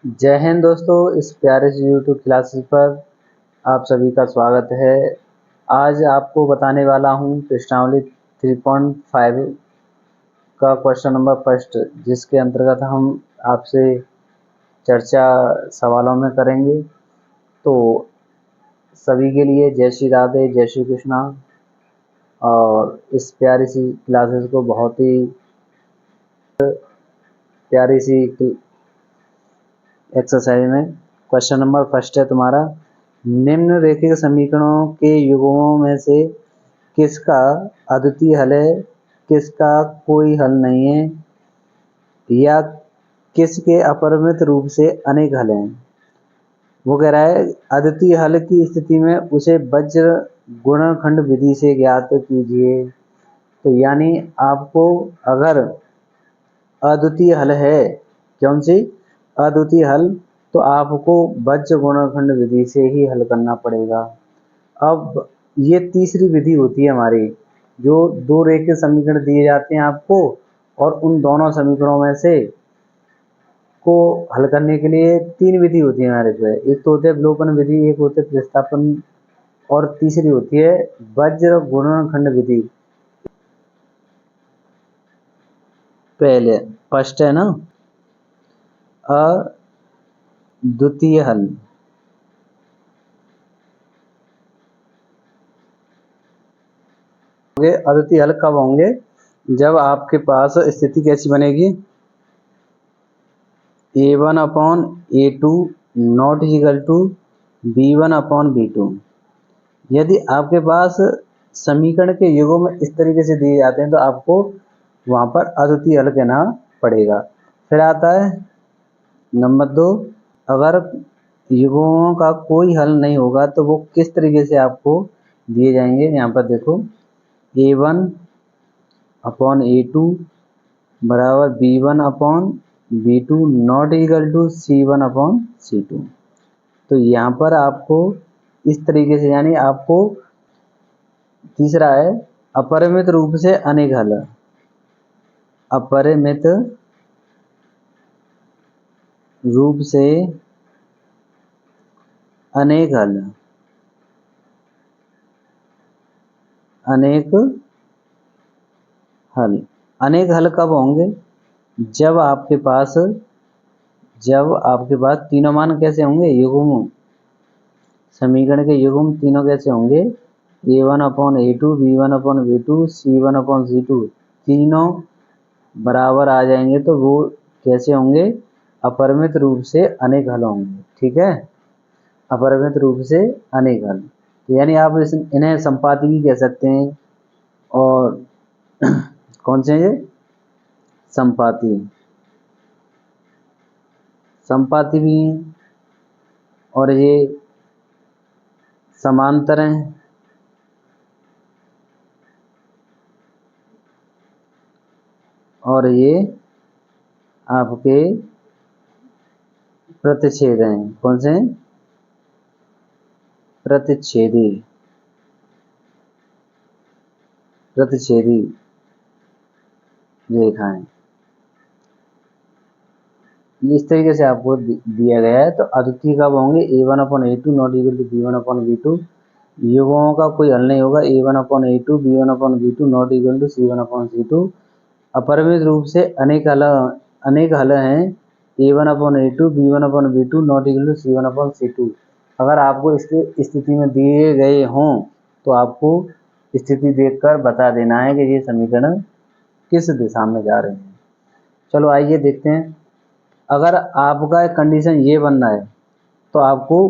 जय हिंद दोस्तों, इस प्यारे से यूट्यूब क्लासेस पर आप सभी का स्वागत है। आज आपको बताने वाला हूँ प्रश्नावली 3.5 का क्वेश्चन नंबर फर्स्ट, जिसके अंतर्गत हम आपसे चर्चा सवालों में करेंगे। तो सभी के लिए जय श्री राधे, जय श्री कृष्णा। और इस प्यारी सी क्लासेस को बहुत ही प्यारी सी एक्सरसाइज में क्वेश्चन नंबर फर्स्ट है तुम्हारा, निम्नलिखित समीकरणों के युग्मों में से किसका अद्वितीय हल है, किसका कोई हल नहीं है, या किसके अपरिमित रूप से अनेक हल हैं। वो कह रहा है अद्वितीय हल की स्थिति में उसे वज्र गुणनखंड विधि से ज्ञात कीजिए। तो यानी आपको अगर अद्वितीय हल है, कौन सी अद्वितीय हल, तो आपको वज्र गुणनखंड विधि से ही हल करना पड़ेगा। अब ये तीसरी विधि होती है हमारी, जो दो रेखीय समीकरण दिए जाते हैं आपको, और उन दोनों समीकरणों में से को हल करने के लिए तीन विधि होती है हमारे पे। एक तो होते है अवलोकन विधि, एक होते है प्रतिस्थापन, और तीसरी होती है वज्र गुणनखंड विधि। पहले फर्स्ट है ना, अद्वितीय हल। अद्वितीय हल कब होंगे? जब आपके पास स्थिति कैसी बनेगी, a1 upon a2 not equal to b1 upon b2। यदि आपके पास समीकरण के युग्म इस तरीके से दिए जाते हैं तो आपको वहां पर अद्वितीय हल कहना पड़ेगा। फिर आता है नंबर 2, अगर युग्मों का कोई हल नहीं होगा तो वो किस तरीके से आपको दिए जाएंगे। यहाँ पर देखो, a1 अपॉन a2 बराबर b1 upon b2 not equal to c1 upon c2। तो यहाँ पर आपको इस तरीके से, यानी आपको तीसरा है अपरिमित रूप से अनेक हल। अपरिमित रूप से अनेक हल, अनेक हल। अनेक हल कब होंगे? जब आपके पास तीनों मान कैसे होंगे, युग्म, समीकरण के युग्म तीनों कैसे होंगे, a1 upon a2 b1 upon b2 c1 upon c2, तीनों बराबर आ जाएंगे तो वो कैसे होंगे, अपरिमित रूप से अनेक हल होंगे। ठीक है, अपरिमित रूप से अनेक हल, यानी आप इन्हें संपाती भी कह सकते हैं। और कौन से ये संपाती, संपाती भी हैं, और ये समांतर हैं, और ये आपके प्रतिच्छेद हैं। कौन से? प्रतिच्छेदी, प्रतिच्छेदी रेखाएं। इस तरीके से आपको दिया गया है। तो अद्वितीय कब होंगे, a1 upon a2 not equal to b1 upon b2। युग्मों का कोई हल नहीं होगा, a1 upon a2 b1 upon b2 not equal to c1 upon c2। अपरिमित रूप से अनेक हल हैं, a1 upon a2 b1 upon b2 not equal to c1 upon c2। अगर आपको इसके स्थिति में दिए गए हों तो आपको स्थिति देखकर बता देना है कि ये समीकरण किस दिशा में जा रहे हैं। चलो आइए देखते हैं। अगर आपका कंडीशन ये बनना है तो आपको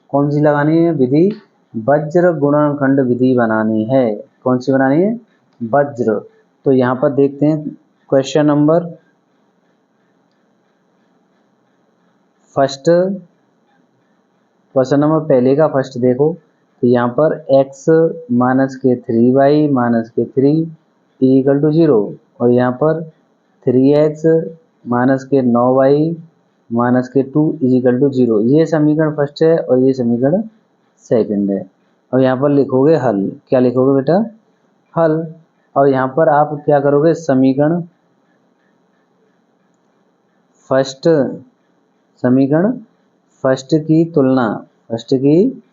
कौन सी लगानी है विधि, वज्र गुणनखंड विधि बनानी है। कौन सी बनानी है, वज्र। तो यहाँ पर देखते हैं question number first, question number पहले का फर्स्ट देखो। तो यहाँ पर x माइनस के 3y माइनस के 3 इक्वल टू 0, और यहाँ पर 3x माइनस के 9y माइनस के 2 इक्वल टू 0। ये समीकरण फर्स्ट है और ये समीकरण सेकंड है। और यहाँ पर लिखोगे हल। क्या लिखोगे बेटा, हल। और यहाँ पर आप क्या करोगे, समीकरण फर्स्ट समीकरण फर्स्ट की तुलना, फर्स्ट की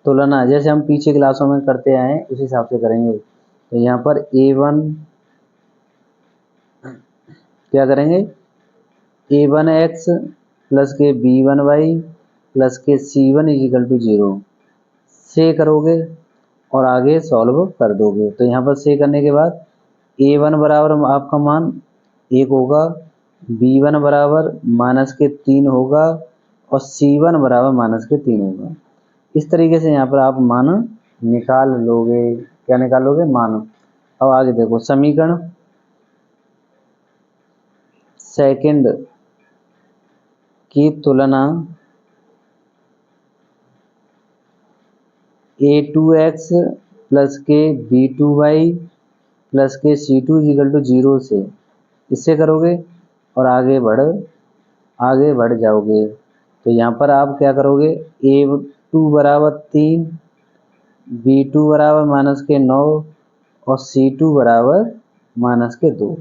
तुलना जैसे हम पीछे क्लासों में करते आए हैं उस हिसाब से करेंगे। तो यहाँ पर A1 क्या करेंगे, A1x प्लस के B1y प्लस के C1 इजिकल टू 0 से करोगे और आगे सॉल्व कर दोगे। तो यहाँ पर से करने के बाद A1 बराबर आपका मान 1 होगा, B1 बराबर -3 होगा और C1 बराबर -3 होगा। इस तरीके से यहाँ पर आप मान निकाल लोगे। क्या निकाल लोगे, मान। अब आगे देखो, समीकरण सेकंड की तुलना A2x प्लस के B2y प्लस के C2 इजिकल टू 0 से, इससे करोगे और आगे बढ़ जाओगे। तो यहाँ पर आप क्या करोगे, A2 बराबर 3, B2 बराबर -9 और C2 बराबर -2।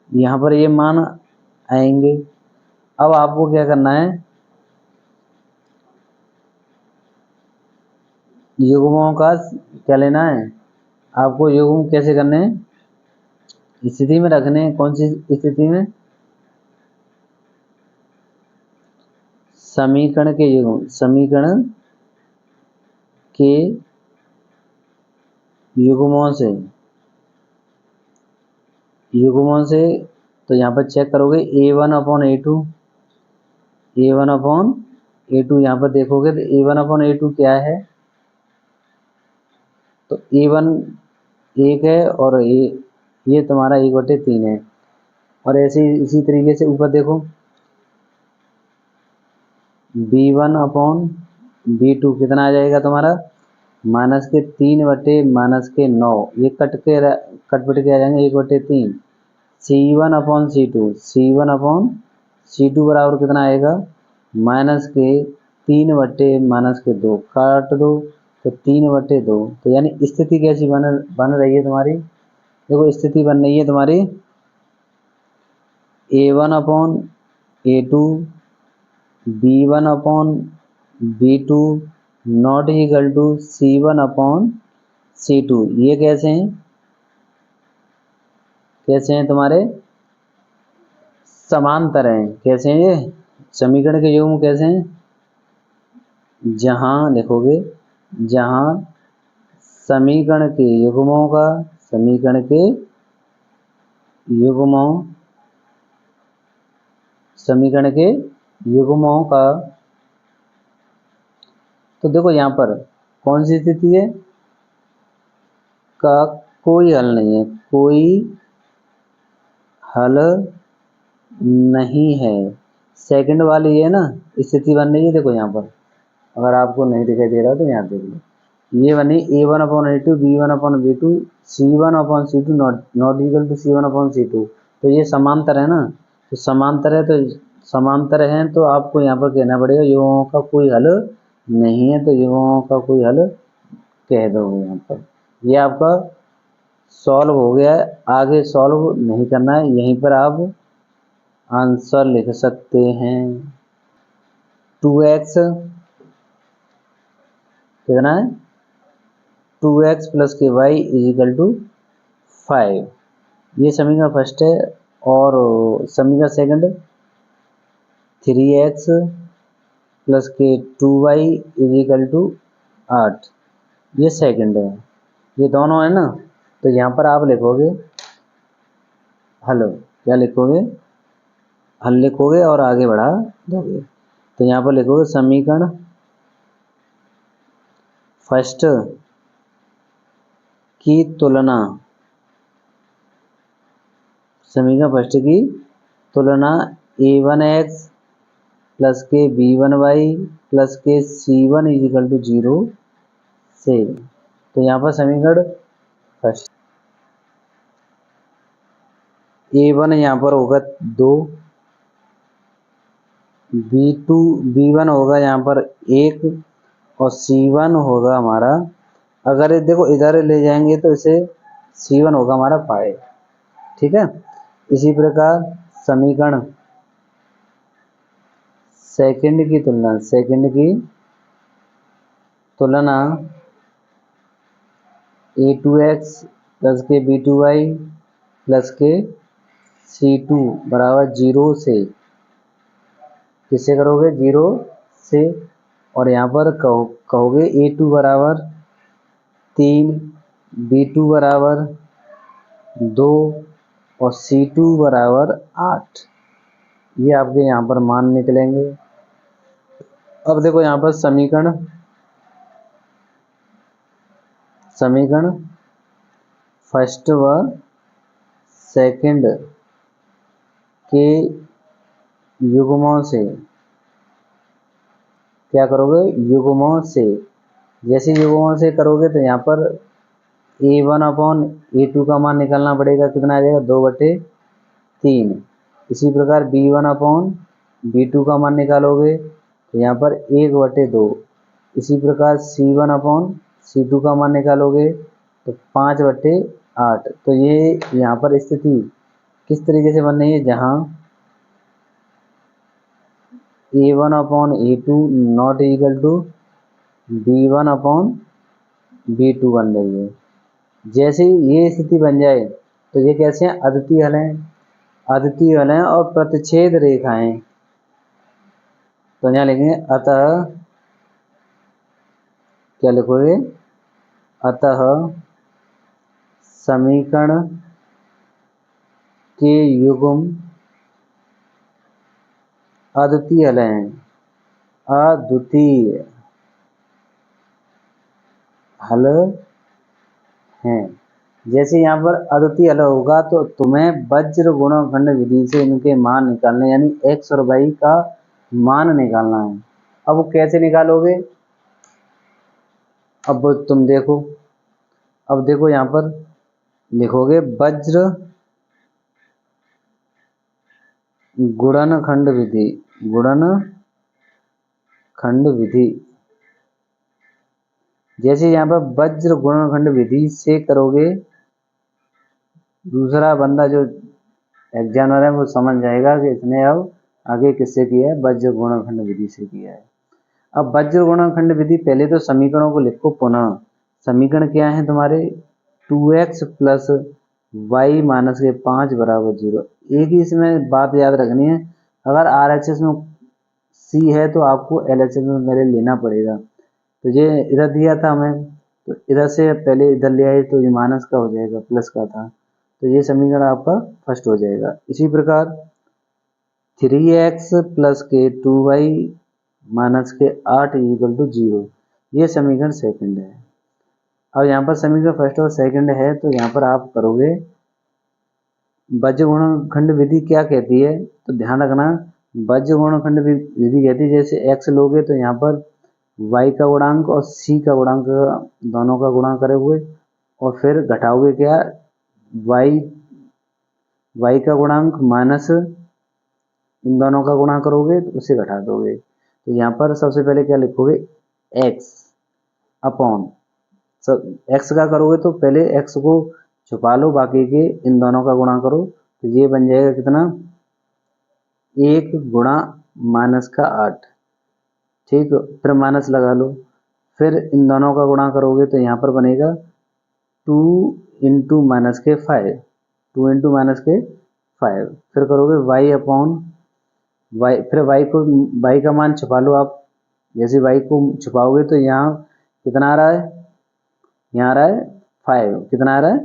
यहाँ पर ये मान आएंगे। अब आपको क्या करना है, युग्मों का क्या लेना है, आपको युग्म कैसे करने हैं, स्थिति में रखने हैं। कौन सी स्थिति में, समीकरण के युग्म, समीकरण के युग्मों से। तो यहाँ पर चेक करोगे A1 upon A2, A1 upon A2 यहाँ पर देखोगे तो A1 अपॉन A2 क्या है, तो A1 1 है और ये तुम्हारा 1/3 है। और ऐसे इसी तरीके से ऊपर देखो B1 अपॉन B2 कितना आ जाएगा तुम्हारा, -3/-9, ये कट पिट के आ जाएंगे 1/3। C1 अपॉन C2 बराबर कितना आएगा, -3/-2 काट दो तो 3/2। तो यानी स्थिति कैसी बन रही है तुम्हारी, देखो स्थिति बन रही है तुम्हारी A1 upon A2 B1 upon B2 not equal to C1 upon C2। ये कैसे हैं तुम्हारे समांतर हैं। कैसे हैं ये समीकरण के युग्म, कैसे हैं, जहां लिखोगे, जहां समीकरण के युग्मों का, समीकरण के युग्मों का। तो देखो यहाँ पर कौन सी स्थिति है, का कोई हल नहीं है, कोई हल नहीं है। सेकंड वाली है ना स्थिति बन रही है, देखो यहाँ पर अगर आपको नहीं दिखाई दे रहा तो यहाँ देख लो, ये बनी A1 upon A2 B1 upon B2 C1 upon C2 not equal to C1 upon C2। तो ये समांतर है ना, तो समांतर है, तो समांतर हैं तो आपको यहाँ पर कहना पड़ेगा युग्मों का कोई हल नहीं है, तो युग्मों का कोई हल कह दोगे यहाँ पर। ये आपका सॉल्व हो गया है, आगे सॉल्व नहीं करना है, यहीं पर आप आंसर लिख सकते हैं। 2x कितना है, 2x प्लस के y इजिकल टू 5, ये समीकरण फर्स्ट है। और समीकरण सेकंड 3x प्लस के 2y इजिकल टू 8, ये सेकंड है। ये दोनों है ना, तो यहाँ पर आप लिखोगे हल, क्या लिखोगे, हल लिखोगे और आगे बढ़ा दोगे। तो यहाँ पर लिखोगे समीकरण फर्स्ट की तुलना, समीकरण फर्स्ट की तुलना A1x प्लस के B1y प्लस के C1 इजिकल टू 0 से। तो यहाँ पर समीकरण फर्स्ट A1 यहाँ पर होगा 2, B1 होगा यहाँ पर 1 और C1 होगा हमारा, अगर देखो इधर ले जाएंगे तो इसे C1 होगा हमारा 5। ठीक है, इसी प्रकार समीकरण सेकंड की तुलना a2x प्लस के b2y प्लस के c2 बराबर 0 से, किससे करोगे? 0 से। और यहाँ पर कहोगे a2 बराबर 3, b2 बराबर 2 और c2 बराबर 8। ये आपके यहाँ पर मान निकलेंगे। अब देखो यहाँ पर समीकरण फर्स्ट व सेकंड के युग्मों से क्या करोगे? युग्मों से। जैसे युग्मों से करोगे तो यहाँ पर a1/a2 का मान निकालना पड़ेगा, कितना आ जाएगा? 2/3। इसी प्रकार b1/b2 का मान निकालोगे तो यहाँ पर 1/2। इसी प्रकार c1/c2 का मान निकालोगे तो 5/8। तो ये यहाँ पर स्थिति किस तरीके से बन रही है? जहाँ a1/a2 not equal to b1/b2 बन रही है। जैसे ये स्थिति बन जाए तो ये कैसे हैं? अद्वितीय हल हैं। अद्वितीय हल हैं और प्रतिच्छेद रेखाएं। तो यहाँ लिखेंगे अतः, क्या लिखोगे? अतः समीकरण के युग्म अद्वितीय हल हैं। अद्वितीय हल हैं। जैसे यहाँ पर अद्वितीय हल होगा तो तुम्हें वज्र गुणनखंड विधि से इनके मान निकालने, यानी x और y का मान निकालना है। अब वो कैसे निकालोगे? अब तुम देखो, अब देखो यहाँ पर लिखोगे वज्र गुणनखंड विधि। जैसे यहाँ पर वज्र गुणनखंड विधि से करोगे, दूसरा बंदा जो एग्जामिनर है वो समझ जाएगा कि इसने अब आगे किससे किया है? वज्र गुणनखंड विधि से किया है। अब वज्र गुणनखंड विधि, पहले तो समीकरणों को लिखो पुनः। समीकरण क्या है तुम्हारे? 2x प्लस y माइनस के 5 बराबर 0। एक ही इसमें बात याद रखनी है, अगर RHS में C है तो आपको LHS में पहले लेना पड़ेगा। तो ये इधर दिया था हमें, तो इधर से पहले इधर ले आए तो ये माइनस का हो जाएगा, प्लस का था, तो ये समीकरण आपका फर्स्ट हो जाएगा। इसी प्रकार 3x प्लस के 2y माइनस के 8 इक्वल टू 0, ये समीकरण सेकंड है। अब यहाँ पर समीकरण फर्स्ट और सेकंड है तो यहाँ पर आप करोगे, वज्र गुणनखंड विधि क्या कहती है? तो ध्यान रखना, वज्र गुणनखंड विधि कहती है जैसे x लोगे तो यहाँ पर y का गुणांक और c का गुणांक दोनों का गुणा करोगे और फिर घटाओगे क्या? y का गुणांक माइनस इन दोनों का गुणा करोगे तो उसे घटा दोगे। तो यहाँ पर सबसे पहले क्या लिखोगे? x अपॉन, x का करोगे तो पहले x को छुपा लो, बाकी के इन दोनों का गुणा करो, तो ये बन जाएगा कितना? 1 गुणा माइनस का 8। ठीक, फिर माइनस लगा लो, फिर इन दोनों का गुणा करोगे तो यहाँ पर बनेगा 2 इंटू माइनस के 5, 2 इंटू माइनस के 5। फिर करोगे y अपॉन y, फिर y का मान छुपा लो आप। जैसे y को छुपाओगे तो यहाँ कितना आ रहा है? यहाँ आ रहा है 5। कितना आ रहा है?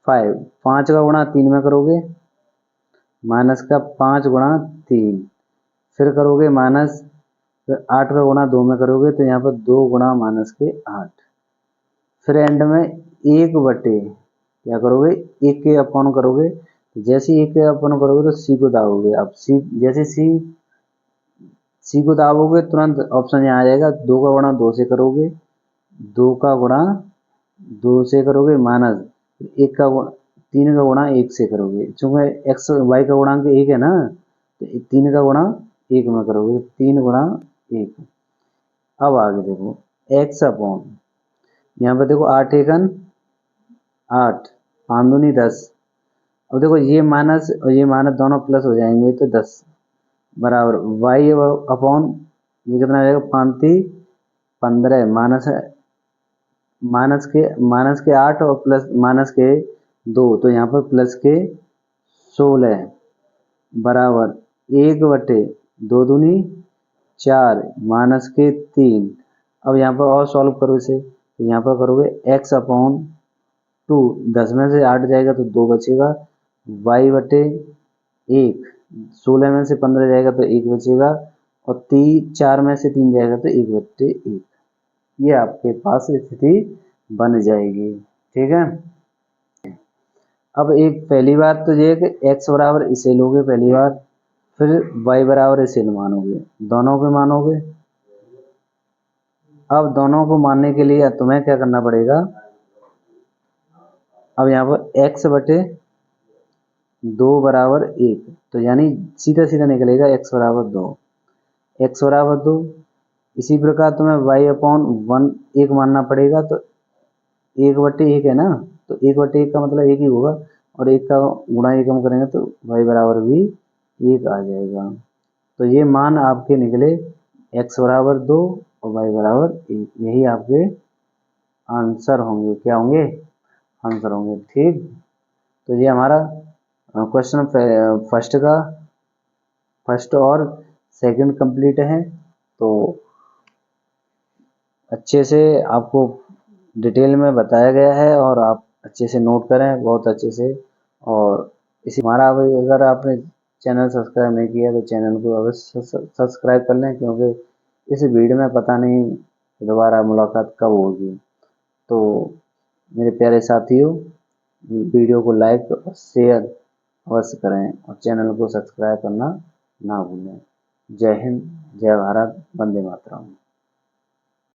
5। 5 का गुणा 3 में करोगे, माइनस का 5 गुणा 3, फिर करोगे माइनस, फिर 8 का गुणा 2 में करोगे तो यहाँ पर 2 गुणा माइनस के 8। फिर एंड में 1 बटे क्या करोगे? 1 के अपॉन करोगे। जैसे 1 के अपॉन करोगे तो c को दाबोगे। अब c, जैसे c को दाबोगे तुरंत ऑप्शन यहाँ आ जाएगा, 2 का गुणा 2 से करोगे, 2 का गुणा 2 से करोगे माइनस 1 का 3 का गुणा 1 से करोगे। चूंकि x y का गुणांक 1 है ना, तो 3 का गुणा 1 में करोगे, 3 गुणा 1। अब आगे देखो x अपॉन, यहाँ पर देखो 8 एकन 8, 5 दूनी 10। अब देखो ये माइनस और ये माइनस दोनों प्लस हो जाएंगे तो 10, बराबर वाई अपॉन ये कितना आ जाएगा 5×3 = 15 माइनस के 8 और प्लस माइनस के 2, तो यहाँ पर प्लस के 16 बराबर 1/2×2 = 4 -3। अब यहाँ पर और सॉल्व करो इसे, तो यहाँ पर करोगे x/2, 10 में से 8 जाएगा तो 2 बचेगा, y/1, 16 में से 15 जाएगा तो 1 बचेगा, और 4 में से 3 जाएगा तो 1/1। ये आपके पास स्थिति बन जाएगी। ठीक है। अब एक पहली बात तो ये है कि x बराबर इसे लोगे पहली बार, फिर y बराबर इसे मानोगे, दोनों को मानोगे। अब दोनों को मानने के लिए तुम्हें क्या करना पड़ेगा, अब यहाँ पर x/2 = 1, तो यानी सीधा सीधा निकलेगा x = 2, x = 2। इसी प्रकार तुम्हें y/1 1 मानना पड़ेगा, तो 1/1 है ना, तो 1/1 का मतलब 1 ही होगा, और 1 का गुणा 1 हम करेंगे तो y बराबर भी 1 आ जाएगा। तो ये मान आपके निकले x = 2 और y = 1, यही आपके आंसर होंगे। क्या होंगे? आंसर होंगे। ठीक, तो ये हमारा क्वेश्चन फर्स्ट और सेकंड कंप्लीट है। तो अच्छे से आपको डिटेल में बताया गया है, और आप अच्छे से नोट करें बहुत अच्छे से। और इसी हमारा अगर आपने चैनल सब्सक्राइब नहीं किया तो चैनल को अवश्य सब्सक्राइब कर लें, क्योंकि इस वीडियो में पता नहीं दोबारा मुलाकात कब होगी। तो मेरे प्यारे साथियों, वीडियो को लाइक और शेयर अवश्य करें, और चैनल को सब्सक्राइब करना ना भूलें। जय हिंद, जय भारत, वंदे मातरम।